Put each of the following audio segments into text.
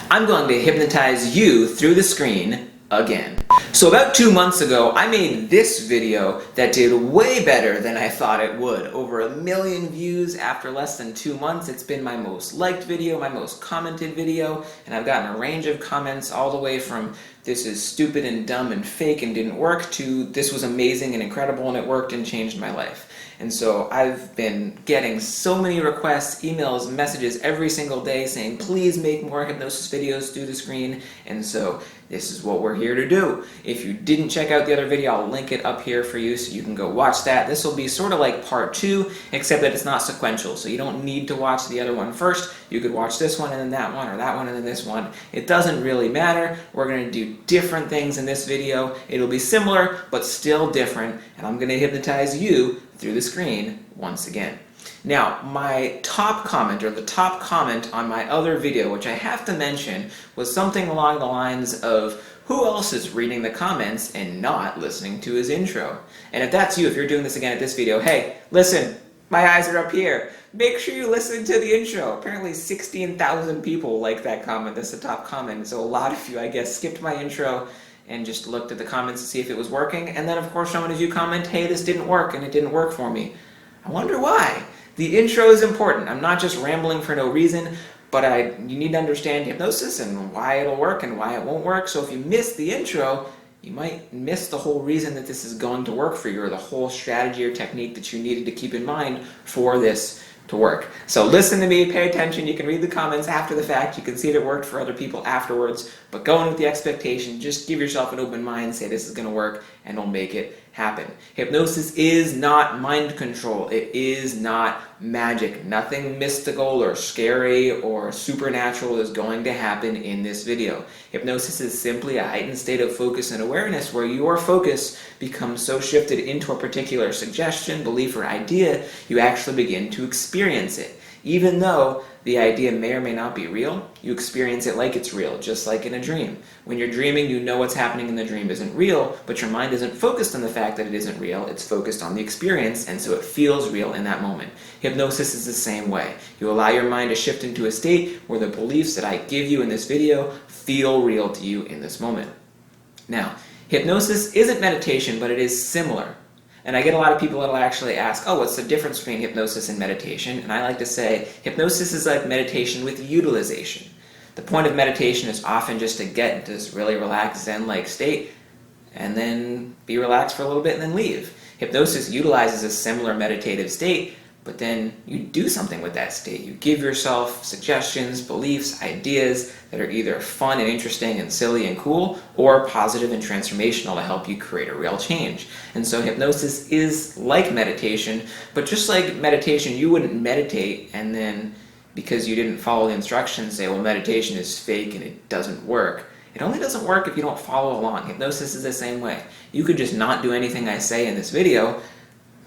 I'm going to hypnotize you through the screen again. So about 2 months ago, I made this video that did way better than I thought it would. Over 1 million views after less than 2 months. It's been my most liked video, my most commented video, and I've gotten a range of comments all the way from "this is stupid and dumb and fake and didn't work" to "this was amazing and incredible and it worked and changed my life." And so I've been getting so many requests, emails, messages every single day saying, please make more hypnosis videos through the screen. And so this is what we're here to do. If you didn't check out the other video, I'll link it up here for you so you can go watch that. This will be sort of like part 2, except that it's not sequential. So you don't need to watch the other one first. You could watch this one and then that one, or that one and then this one. It doesn't really matter. We're going to do different things in this video. It'll be similar, but still different. And I'm going to hypnotize you through the screen once again. Now, my top comment, or the top comment on my other video, which I have to mention, was something along the lines of, who else is reading the comments and not listening to his intro? And if that's you, if you're doing this again at this video, hey, listen, my eyes are up here. Make sure you listen to the intro. Apparently 16,000 people liked that comment. That's the top comment. So a lot of you, I guess, skipped my intro and just looked at the comments to see if it was working. And then, of course, so many of you comment, hey, this didn't work, and it didn't work for me. I wonder why. The intro is important. I'm not just rambling for no reason, but you need to understand hypnosis and why it'll work and why it won't work. So if you miss the intro, you might miss the whole reason that this is going to work for you, or the whole strategy or technique that you needed to keep in mind for this to work. So listen to me, pay attention. You can read the comments after the fact. You can see if it worked for other people afterwards, but go in with the expectation. Just give yourself an open mind, say this is going to work, and it'll make it happen. Hypnosis is not mind control. It is not magic. Nothing mystical or scary or supernatural is going to happen in this video. Hypnosis is simply a heightened state of focus and awareness where your focus becomes so shifted into a particular suggestion, belief, or idea, you actually begin to experience it. Even though the idea may or may not be real, you experience it like it's real, just like in a dream. When you're dreaming, you know what's happening in the dream isn't real, but your mind isn't focused on the fact that it isn't real, it's focused on the experience, and so it feels real in that moment. Hypnosis is the same way. You allow your mind to shift into a state where the beliefs that I give you in this video feel real to you in this moment. Now, hypnosis isn't meditation, but it is similar. And I get a lot of people that will actually ask, oh, what's the difference between hypnosis and meditation? And I like to say, hypnosis is like meditation with utilization. The point of meditation is often just to get into this really relaxed Zen-like state, and then be relaxed for a little bit and then leave. Hypnosis utilizes a similar meditative state, but then you do something with that state. You give yourself suggestions, beliefs, ideas that are either fun and interesting and silly and cool, or positive and transformational to help you create a real change. And so hypnosis is like meditation, but just like meditation, you wouldn't meditate and then, because you didn't follow the instructions, say, well, meditation is fake and it doesn't work. It only doesn't work if you don't follow along. Hypnosis is the same way. You could just not do anything I say in this video,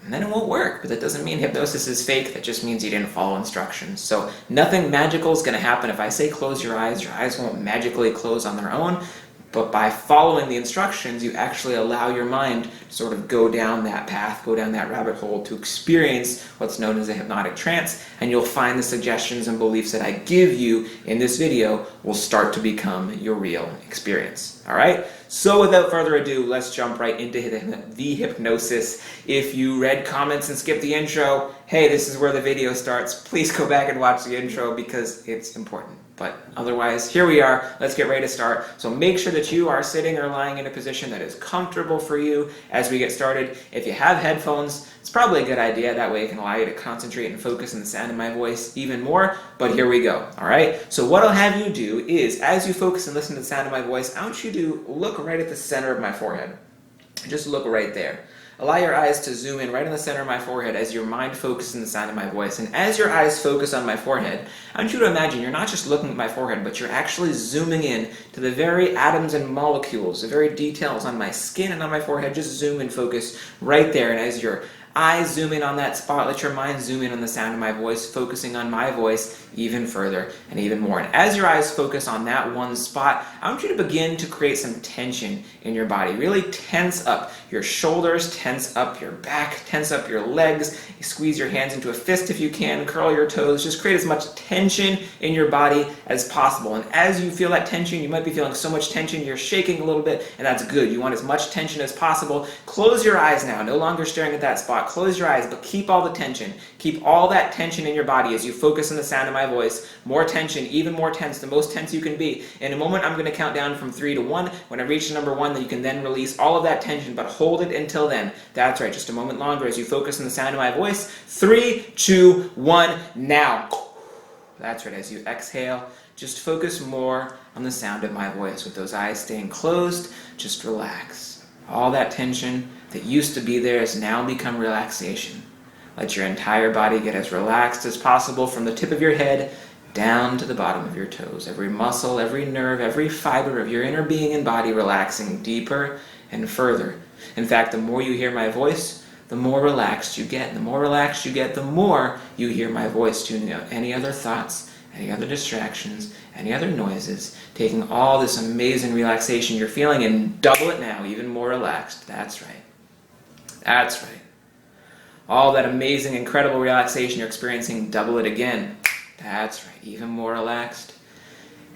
and then it won't work. But that doesn't mean hypnosis is fake. That just means you didn't follow instructions. So nothing magical is going to happen. If I say close your eyes won't magically close on their own. But by following the instructions, you actually allow your mind to sort of go down that path, go down that rabbit hole to experience what's known as a hypnotic trance, and you'll find the suggestions and beliefs that I give you in this video will start to become your real experience. All right? So without further ado, let's jump right into the hypnosis. If you read comments and skipped the intro, hey, this is where the video starts. Please go back and watch the intro because it's important. But otherwise, here we are. Let's get ready to start. So make sure that you are sitting or lying in a position that is comfortable for you as we get started. If you have headphones, it's probably a good idea. That way it can allow you to concentrate and focus on the sound of my voice even more. But here we go. All right? So what I'll have you do is, as you focus and listen to the sound of my voice, I want you to look right at the center of my forehead. Just look right there. Allow your eyes to zoom in right in the center of my forehead as your mind focuses on the sound of my voice. And as your eyes focus on my forehead, I want you to imagine you're not just looking at my forehead, but you're actually zooming in to the very atoms and molecules, the very details on my skin and on my forehead. Just zoom and focus right there. And as your Eyes zoom in on that spot. Let your mind zoom in on the sound of my voice, focusing on my voice even further and even more. And as your eyes focus on that one spot, I want you to begin to create some tension in your body. Really tense up your shoulders, tense up your back, tense up your legs. You squeeze your hands into a fist if you can, curl your toes. Just create as much tension in your body as possible. And as you feel that tension, you might be feeling so much tension, you're shaking a little bit, and that's good. You want as much tension as possible. Close your eyes now, no longer staring at that spot. Close your eyes, but keep all the tension. Keep all that tension in your body as you focus on the sound of my voice. More tension, even more tense, the most tense you can be. In a moment, I'm going to count down from 3 to 1. When I reach number 1, then you can then release all of that tension, but hold it until then. That's right, just a moment longer as you focus on the sound of my voice. 3, 2, 1, now. That's right, as you exhale, just focus more on the sound of my voice. With those eyes staying closed, just relax. All that tension that used to be there has now become relaxation. Let your entire body get as relaxed as possible from the tip of your head down to the bottom of your toes. Every muscle, every nerve, every fiber of your inner being and body relaxing deeper and further. In fact, the more you hear my voice, the more relaxed you get. The more relaxed you get, the more you hear my voice, tuning out any other thoughts, any other distractions, any other noises, taking all this amazing relaxation you're feeling and double it now, even more relaxed. That's right. That's right. All that amazing, incredible relaxation you're experiencing, double it again. That's right, even more relaxed.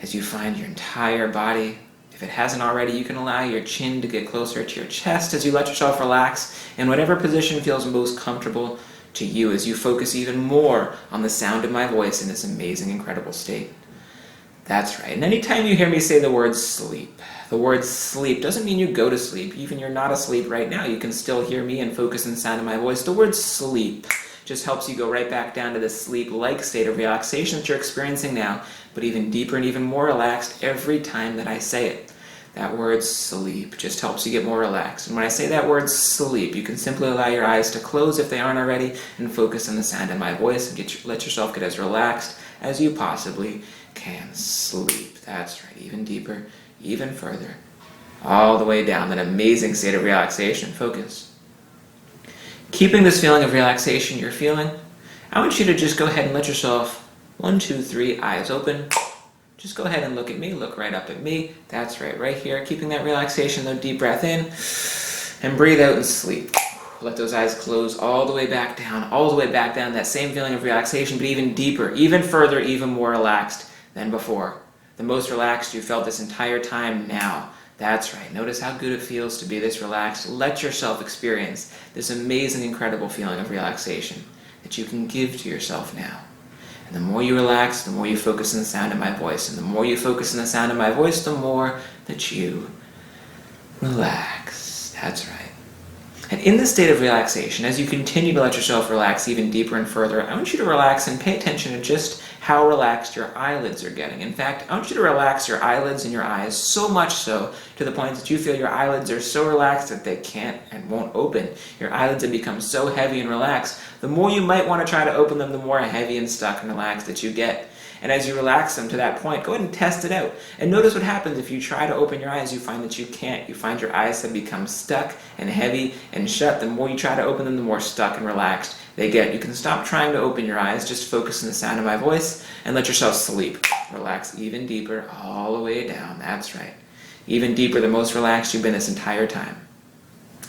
As you find your entire body, if it hasn't already, you can allow your chin to get closer to your chest as you let yourself relax in whatever position feels most comfortable to you as you focus even more on the sound of my voice in this amazing, incredible state. That's right. And anytime you hear me say the word sleep, the word sleep doesn't mean you go to sleep. Even you're not asleep right now, you can still hear me and focus on the sound of my voice. The word sleep just helps you go right back down to the sleep-like state of relaxation that you're experiencing now, but even deeper and even more relaxed every time that I say it. That word sleep just helps you get more relaxed. And when I say that word sleep, you can simply allow your eyes to close if they aren't already and focus on the sound of my voice and let yourself get as relaxed as you possibly can. Sleep. That's right. Even deeper, even further, all the way down, that amazing state of relaxation. Focus. Keeping this feeling of relaxation you're feeling, I want you to just go ahead and let yourself, 1, 2, 3, eyes open. Just go ahead and look at me, look right up at me. That's right, right here. Keeping that relaxation, though, deep breath in, and breathe out and sleep. Let those eyes close all the way back down, that same feeling of relaxation, but even deeper, even further, even more relaxed than before. The most relaxed you felt this entire time now. That's right. Notice how good it feels to be this relaxed. Let yourself experience this amazing, incredible feeling of relaxation that you can give to yourself now. And the more you relax, the more you focus on the sound of my voice. And the more you focus on the sound of my voice, the more that you relax. That's right. And in this state of relaxation, as you continue to let yourself relax even deeper and further, I want you to relax and pay attention to just how relaxed your eyelids are getting. In fact, I want you to relax your eyelids and your eyes so much so to the point that you feel your eyelids are so relaxed that they can't and won't open. Your eyelids have become so heavy and relaxed. The more you might want to try to open them, the more heavy and stuck and relaxed that you get. And as you relax them to that point, go ahead and test it out. And notice what happens if you try to open your eyes. You find that you can't. You find your eyes have become stuck and heavy and shut. The more you try to open them, the more stuck and relaxed they get. You can stop trying to open your eyes. Just focus on the sound of my voice and let yourself sleep. Relax even deeper, all the way down. That's right. Even deeper, the most relaxed you've been this entire time.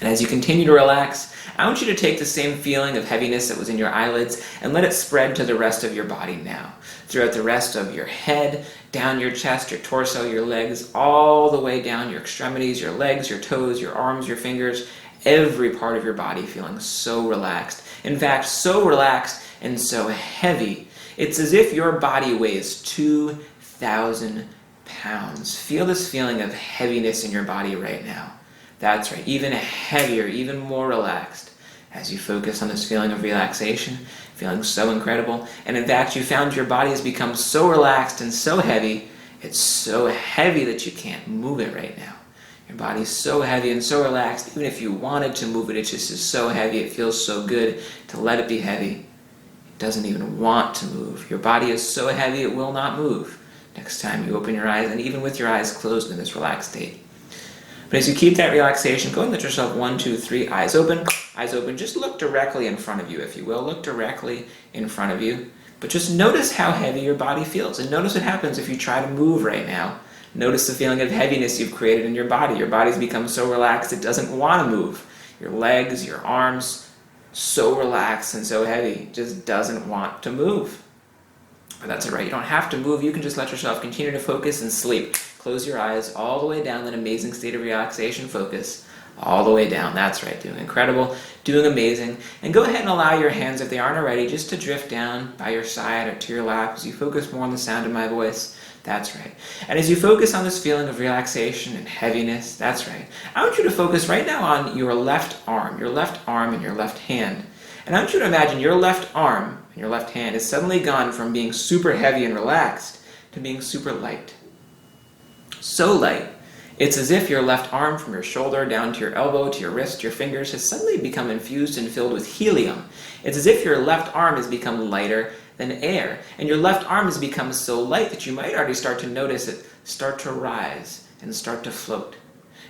And as you continue to relax, I want you to take the same feeling of heaviness that was in your eyelids and let it spread to the rest of your body now. Throughout the rest of your head, down your chest, your torso, your legs, all the way down your extremities, your legs, your toes, your arms, your fingers, every part of your body feeling so relaxed. In fact, so relaxed and so heavy, it's as if your body weighs 2,000 pounds. Feel this feeling of heaviness in your body right now. That's right, even heavier, even more relaxed as you focus on this feeling of relaxation, feeling so incredible. And in fact, you found your body has become so relaxed and so heavy, it's so heavy that you can't move it right now. Your body's so heavy and so relaxed, even if you wanted to move it, it just is so heavy, it feels so good to let it be heavy. It doesn't even want to move. Your body is so heavy it will not move next time you open your eyes, and even with your eyes closed in this relaxed state. But as you keep that relaxation, go and let yourself 1, 2, 3, eyes open, Eyes open, just look directly in front of you, if you will. Look directly in front of you. But just notice how heavy your body feels. And notice what happens if you try to move right now. Notice the feeling of heaviness you've created in your body. Your body's become so relaxed it doesn't want to move. Your legs, your arms, so relaxed and so heavy, just doesn't want to move. But that's all right. You don't have to move. You can just let yourself continue to focus and sleep. Close your eyes all the way down, that amazing state of relaxation. Focus all the way down. That's right. Doing incredible, doing amazing. And go ahead and allow your hands, if they aren't already, just to drift down by your side or to your lap as you focus more on the sound of my voice. That's right. And as you focus on this feeling of relaxation and heaviness, that's right. I want you to focus right now on your left arm and your left hand. And I want you to imagine your left arm and your left hand has suddenly gone from being super heavy and relaxed to being super light. So light, it's as if your left arm from your shoulder down to your elbow, to your wrist, to your fingers has suddenly become infused and filled with helium. It's as if your left arm has become lighter than air. And your left arm has become so light that you might already start to notice it start to rise and start to float.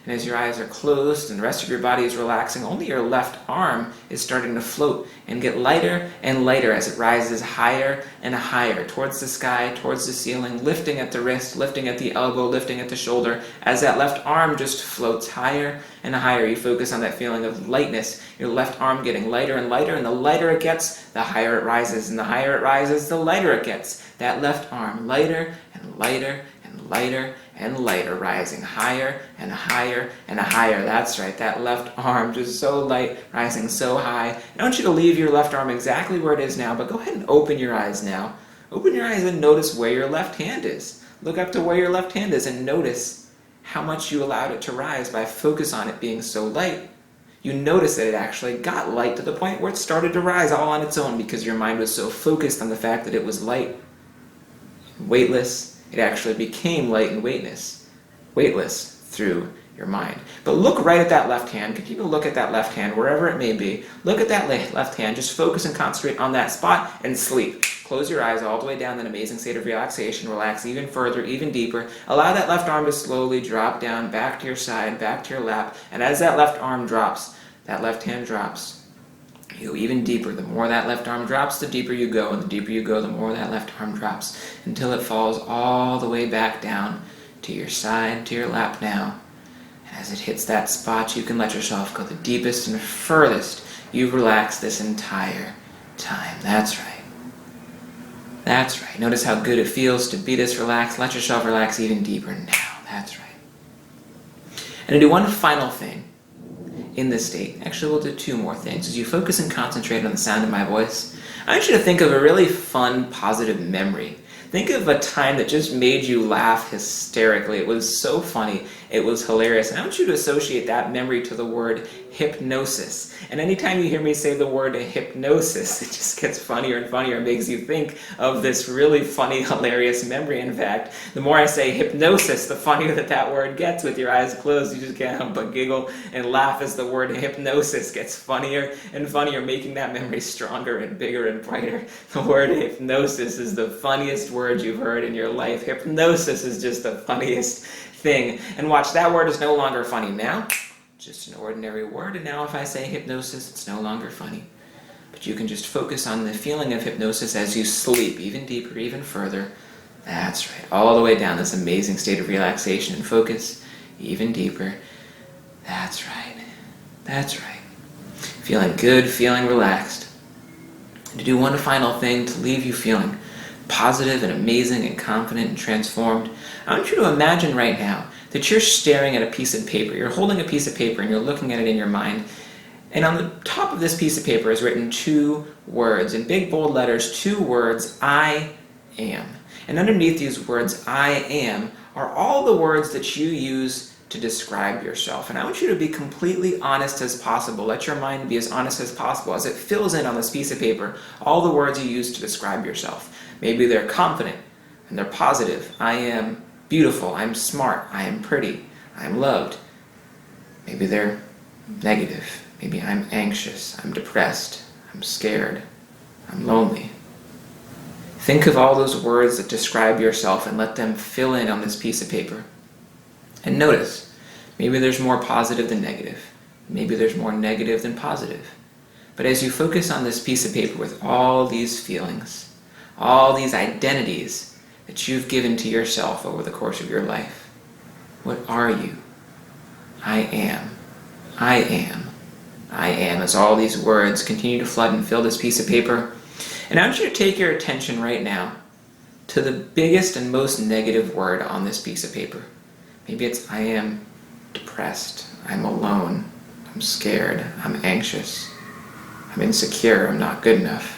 And as your eyes are closed and the rest of your body is relaxing, only your left arm is starting to float and get lighter and lighter as it rises higher and higher towards the sky, towards the ceiling, lifting at the wrist, lifting at the elbow, lifting at the shoulder. As that left arm just floats higher and higher, you focus on that feeling of lightness, your left arm getting lighter and lighter, and the lighter it gets, the higher it rises, and the higher it rises, the lighter it gets. That left arm lighter and lighter and lighter and lighter, rising higher and higher and higher. That's right, that left arm just so light, rising so high. I want you to leave your left arm exactly where it is now, but go ahead and open your eyes now. Open your eyes and notice where your left hand is. Look up to where your left hand is and notice how much you allowed it to rise by focus on it being so light. You notice that it actually got light to the point where it started to rise all on its own because your mind was so focused on the fact that it was light, weightless. It actually became light and weightless through your mind. But look right at that left hand. Continue to look at that left hand, wherever it may be. Look at that left hand. Just focus and concentrate on that spot and sleep. Close your eyes all the way down, that amazing state of relaxation. Relax even further, even deeper. Allow that left arm to slowly drop down, back to your side, back to your lap. And as that left arm drops, that left hand drops, you go even deeper. The more that left arm drops, the deeper you go, and the deeper you go, the more that left arm drops, until it falls all the way back down to your side, to your lap now. And as it hits that spot, you can let yourself go the deepest and furthest you've relaxed this entire time. That's right. That's right. Notice how good it feels to be this relaxed. Let yourself relax even deeper now. That's right. And to do one final thing in this state, actually we'll do two more things. As you focus and concentrate on the sound of my voice, I want you to think of a really fun, positive memory. Think of a time that just made you laugh hysterically. It was so funny. It was hilarious. And I want you to associate that memory to the word hypnosis. And anytime you hear me say the word hypnosis, it just gets funnier and funnier. It makes you think of this really funny, hilarious memory. In fact, the more I say hypnosis, the funnier that word gets. With your eyes closed, you just can't help but giggle and laugh as the word hypnosis gets funnier and funnier, making that memory stronger and bigger and brighter. The word hypnosis is the funniest word you've heard in your life. Hypnosis is just the funniest thing. And watch, that word is no longer funny now. Just an ordinary word, and now if I say hypnosis, it's no longer funny. But you can just focus on the feeling of hypnosis as you sleep, even deeper, even further. That's right, all the way down this amazing state of relaxation and focus, even deeper. That's right, that's right. Feeling good, feeling relaxed. And to do one final thing to leave you feeling positive and amazing and confident and transformed, I want you to imagine right now that you're staring at a piece of paper. You're holding a piece of paper and you're looking at it in your mind. And on the top of this piece of paper is written two words, in big bold letters, two words, I am. And underneath these words, I am, are all the words that you use to describe yourself. And I want you to be completely honest as possible. Let your mind be as honest as possible as it fills in on this piece of paper all the words you use to describe yourself. Maybe they're confident and they're positive. I am beautiful, I'm smart, I am pretty, I'm loved. Maybe they're negative. Maybe I'm anxious, I'm depressed, I'm scared, I'm lonely. Think of all those words that describe yourself and let them fill in on this piece of paper. And notice, maybe there's more positive than negative. maybe there's more negative than positive. But as you focus on this piece of paper with all these feelings, all these identities that you've given to yourself over the course of your life, what are you? I am. I am. I am, as all these words continue to flood and fill this piece of paper. And I want you to take your attention right now to the biggest and most negative word on this piece of paper. Maybe it's I am depressed, I'm alone, I'm scared, I'm anxious, I'm insecure, I'm not good enough.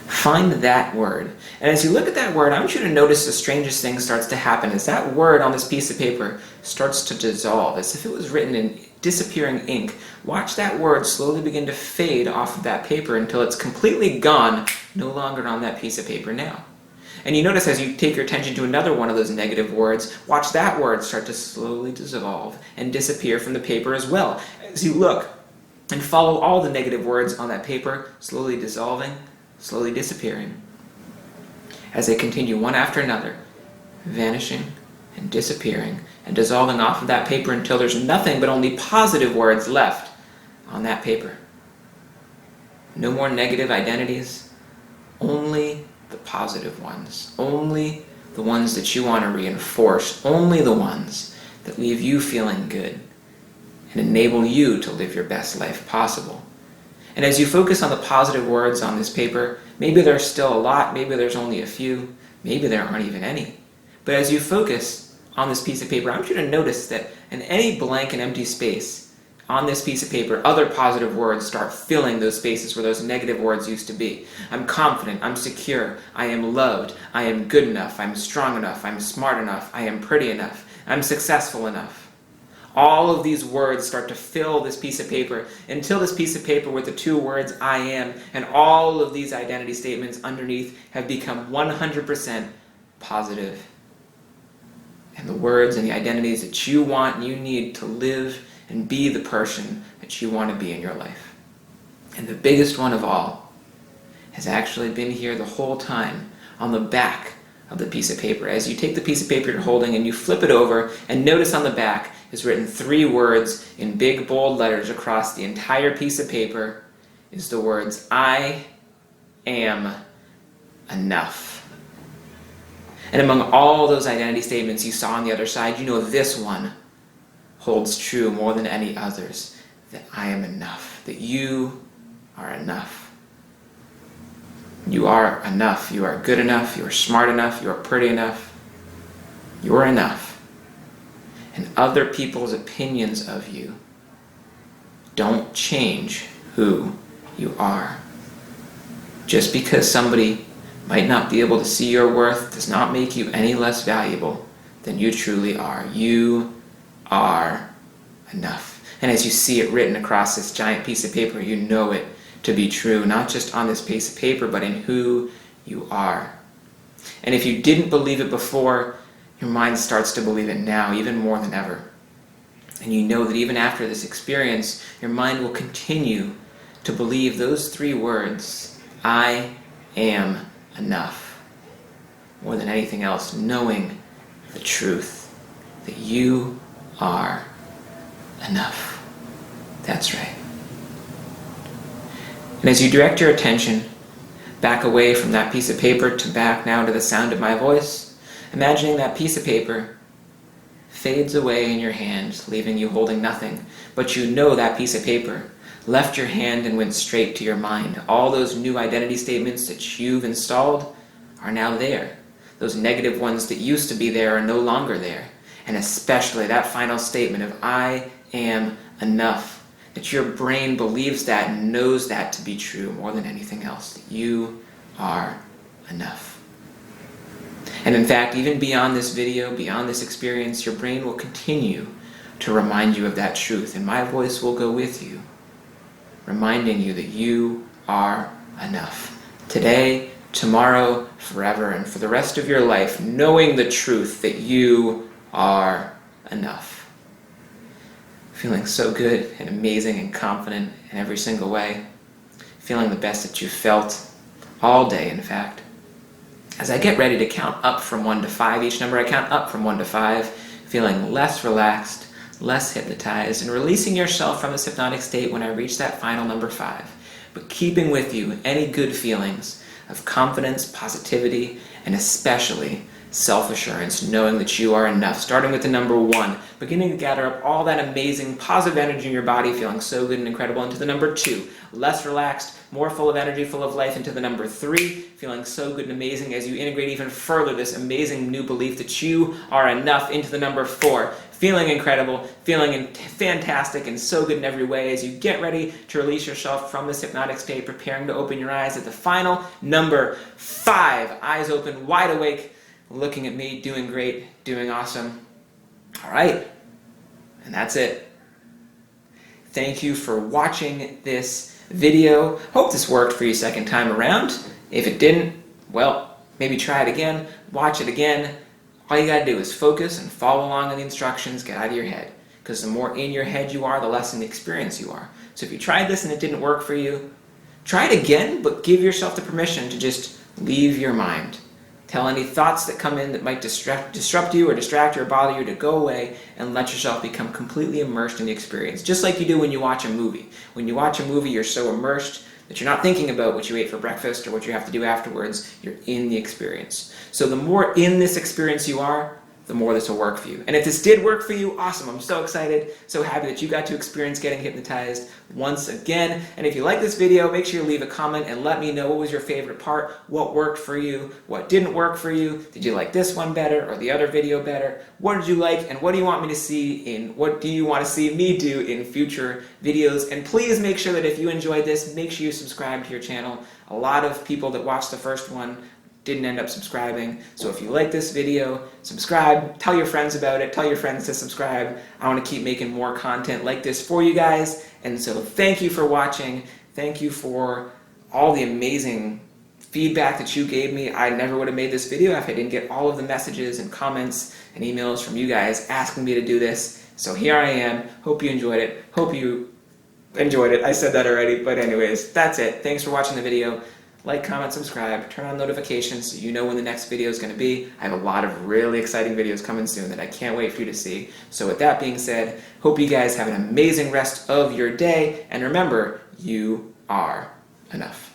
Find that word. And as you look at that word, I want you to notice the strangest thing starts to happen as that word on this piece of paper starts to dissolve, as if it was written in disappearing ink. Watch that word slowly begin to fade off of that paper until it's completely gone, no longer on that piece of paper now. And you notice as you take your attention to another one of those negative words, watch that word start to slowly dissolve and disappear from the paper as well. As you look and follow all the negative words on that paper, slowly dissolving, slowly disappearing, as they continue one after another, vanishing and disappearing and dissolving off of that paper until there's nothing but only positive words left on that paper. No more negative identities, only the positive ones, only the ones that you want to reinforce, only the ones that leave you feeling good and enable you to live your best life possible. And as you focus on the positive words on this paper, maybe there's still a lot, maybe there's only a few, maybe there aren't even any. But as you focus on this piece of paper, I want you to notice that in any blank and empty space on this piece of paper, other positive words start filling those spaces where those negative words used to be. I'm confident, I'm secure, I am loved, I am good enough, I'm strong enough, I'm smart enough, I am pretty enough, I'm successful enough. All of these words start to fill this piece of paper until this piece of paper with the two words I am and all of these identity statements underneath have become 100% positive. And the words and the identities that you want and you need to live and be the person that you want to be in your life. And the biggest one of all has actually been here the whole time on the back of the piece of paper. As you take the piece of paper you're holding and you flip it over and notice on the back is written 3 words in big bold letters across the entire piece of paper is the words I am enough. And among all those identity statements you saw on the other side, you know this one holds true more than any others, that I am enough, that you are enough. You are enough. You are good enough. You are smart enough. You are pretty enough. You are enough. And other people's opinions of you don't change who you are. Just because somebody might not be able to see your worth does not make you any less valuable than you truly are. You are enough. And as you see it written across this giant piece of paper, you know it to be true, not just on this piece of paper, but in who you are. And if you didn't believe it before, your mind starts to believe it now, even more than ever. And you know that even after this experience, your mind will continue to believe those 3 words, I am enough, more than anything else, knowing the truth that you are enough. That's right. And as you direct your attention back away from that piece of paper to back now to the sound of my voice, imagining that piece of paper fades away in your hand, leaving you holding nothing, but you know that piece of paper left your hand and went straight to your mind. All those new identity statements that you've installed are now there. Those negative ones that used to be there are no longer there. And especially that final statement of I am enough, that your brain believes that and knows that to be true more than anything else, that you are enough. And in fact, even beyond this video, beyond this experience, your brain will continue to remind you of that truth, and my voice will go with you, reminding you that you are enough. Today, tomorrow, forever, and for the rest of your life, knowing the truth that you are enough. Feeling so good and amazing and confident in every single way. Feeling the best that you've felt all day, in fact. As I get ready to count up from 1 to 5, each number I count up from 1 to 5, feeling less relaxed, less hypnotized, and releasing yourself from this hypnotic state when I reach that final number 5. But keeping with you any good feelings of confidence, positivity, and especially self-assurance, knowing that you are enough. Starting with the number 1, beginning to gather up all that amazing positive energy in your body, feeling so good and incredible, into the number 2, less relaxed, more full of energy, full of life, into the number 3, feeling so good and amazing as you integrate even further this amazing new belief that you are enough, into the number 4, feeling incredible, feeling fantastic and so good in every way as you get ready to release yourself from this hypnotic state, preparing to open your eyes at the final number 5, eyes open, wide awake, looking at me, doing great, doing awesome. All right, and that's it. Thank you for watching this video. Hope this worked for you second time around. If it didn't, well, maybe try it again, watch it again. All you gotta do is focus and follow along in the instructions, get out of your head. Because the more in your head you are, the less in the experience you are. So if you tried this and it didn't work for you, try it again, but give yourself the permission to just leave your mind. Tell any thoughts that come in that might disrupt you or distract you or bother you to go away, and let yourself become completely immersed in the experience. Just like you do when you watch a movie. When you watch a movie, you're so immersed that you're not thinking about what you ate for breakfast or what you have to do afterwards. You're in the experience. So the more in this experience you are, the more this will work for you. And if this did work for you, awesome. I'm so excited, so happy that you got to experience getting hypnotized once again. And if you like this video, make sure you leave a comment and let me know what was your favorite part, what worked for you, what didn't work for you. Did you like this one better or the other video better? What did you like, and what do you want me to see what do you want to see me do in future videos? And please make sure that if you enjoyed this, make sure you subscribe to your channel. A lot of people that watched the first one didn't end up subscribing. So if you like this video, subscribe, tell your friends about it, tell your friends to subscribe. I want to keep making more content like this for you guys. And so thank you for watching. Thank you for all the amazing feedback that you gave me. I never would have made this video if I didn't get all of the messages and comments and emails from you guys asking me to do this. So here I am. Hope you enjoyed it. Hope you enjoyed it. I said that already, but anyways, that's it. Thanks for watching the video. Like, comment, subscribe, turn on notifications so you know when the next video is going to be. I have a lot of really exciting videos coming soon that I can't wait for you to see. So with that being said, hope you guys have an amazing rest of your day, and remember, you are enough.